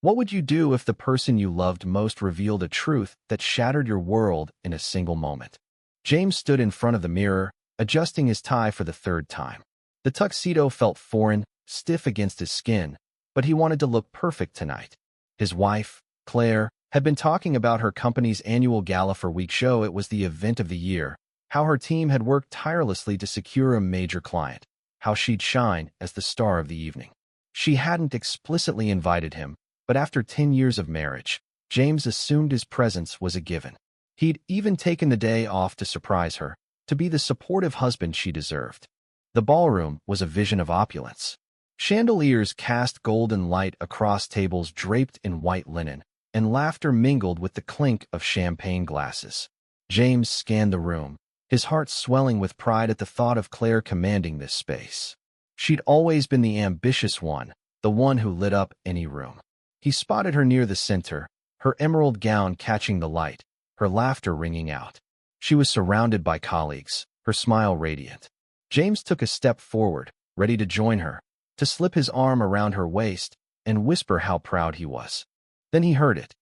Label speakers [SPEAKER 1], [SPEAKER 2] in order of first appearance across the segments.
[SPEAKER 1] What would you do if the person you loved most revealed a truth that shattered your world in a single moment? James stood in front of the mirror, adjusting his tie for the third time. The tuxedo felt foreign, stiff against his skin, but he wanted to look perfect tonight. His wife, Claire, had been talking about her company's annual Gala for weeks. It was the event of the year, how her team had worked tirelessly to secure a major client, how she'd shine as the star of the evening. She hadn't explicitly invited him, but after 10 years of marriage, James assumed his presence was a given. He'd even taken the day off to surprise her, to be the supportive husband she deserved. The ballroom was a vision of opulence. Chandeliers cast golden light across tables draped in white linen, and laughter mingled with the clink of champagne glasses. James scanned the room, his heart swelling with pride at the thought of Claire commanding this space. She'd always been the ambitious one, the one who lit up any room. He spotted her near the center, her emerald gown catching the light, her laughter ringing out. She was surrounded by colleagues, her smile radiant. James took a step forward, ready to join her, to slip his arm around her waist and whisper how proud he was. Then he heard it.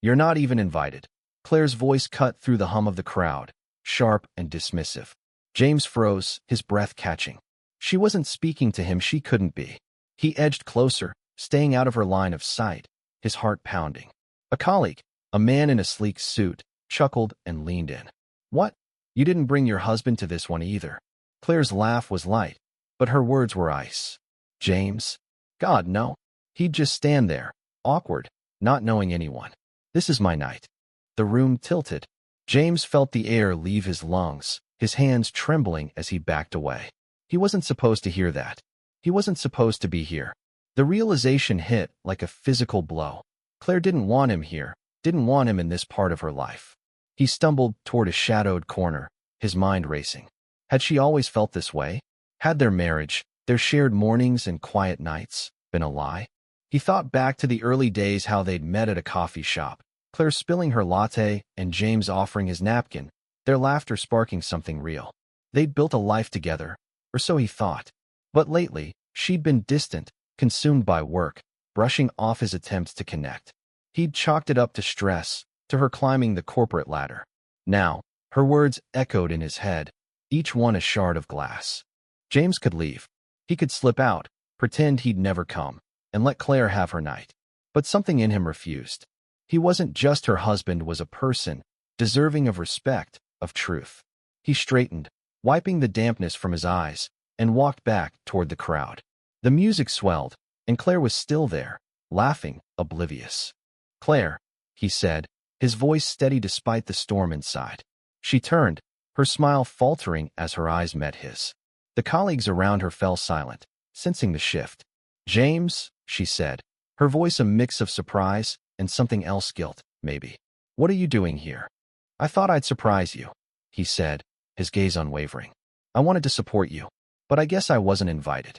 [SPEAKER 1] "You're not even invited." Claire's voice cut through the hum of the crowd, sharp and dismissive. James froze, his breath catching. She wasn't speaking to him, she couldn't be. He edged closer, staying out of her line of sight, his heart pounding. A colleague, a man in a sleek suit, chuckled and leaned in. "What? You didn't bring your husband to this one either?" Claire's laugh was light, but her words were ice. "James? God, no." He'd just stand there, awkward, not knowing anyone. "This is my night." The room tilted. James felt the air leave his lungs, his hands trembling as he backed away. He wasn't supposed to hear that. He wasn't supposed to be here. The realization hit like a physical blow. Claire didn't want him here, didn't want him in this part of her life. He stumbled toward a shadowed corner, his mind racing. Had she always felt this way? Had their marriage, their shared mornings and quiet nights, been a lie? He thought back to the early days, how they'd met at a coffee shop, Claire spilling her latte and James offering his napkin, their laughter sparking something real. They'd built a life together, or so he thought. But lately, she'd been distant, consumed by work, brushing off his attempts to connect. He'd chalked it up to stress, to her climbing the corporate ladder. Now, her words echoed in his head, each one a shard of glass. James could leave. He could slip out, pretend he'd never come, and let Claire have her night. But something in him refused. He wasn't just her husband, was a person, deserving of respect, of truth. He straightened, wiping the dampness from his eyes, and walked back toward the crowd. The music swelled, and Claire was still there, laughing, oblivious. "Claire," he said, his voice steady despite the storm inside. She turned, her smile faltering as her eyes met his. The colleagues around her fell silent, sensing the shift. "James," she said, her voice a mix of surprise and something else, guilt, maybe. "What are you doing here?" "I thought I'd surprise you," he said, his gaze unwavering. "I wanted to support you, but I guess I wasn't invited."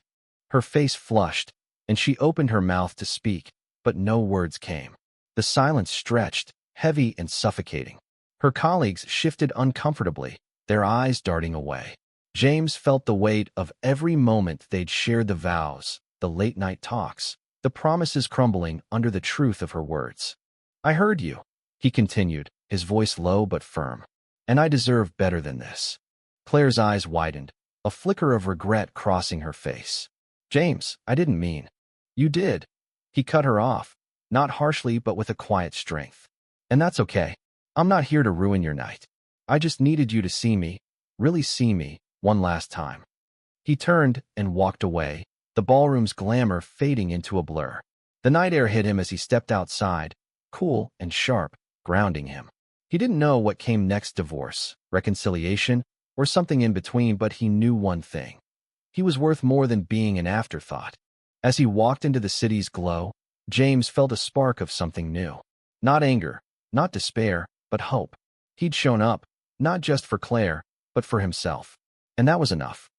[SPEAKER 1] Her face flushed, and she opened her mouth to speak, but no words came. The silence stretched, heavy and suffocating. Her colleagues shifted uncomfortably, their eyes darting away. James felt the weight of every moment they'd shared, the vows, the late-night talks, the promises crumbling under the truth of her words. "I heard you," he continued, his voice low but firm. "And I deserve better than this." Claire's eyes widened, a flicker of regret crossing her face. "James, I didn't mean." "You did." He cut her off, not harshly but with a quiet strength. "And that's okay. I'm not here to ruin your night. I just needed you to see me, really see me, one last time." He turned and walked away, the ballroom's glamour fading into a blur. The night air hit him as he stepped outside, cool and sharp, grounding him. He didn't know what came next, divorce, reconciliation, or something in between, but he knew one thing. He was worth more than being an afterthought. As he walked into the city's glow, James felt a spark of something new. Not anger, not despair, but hope. He'd shown up, not just for Claire, but for himself. And that was enough.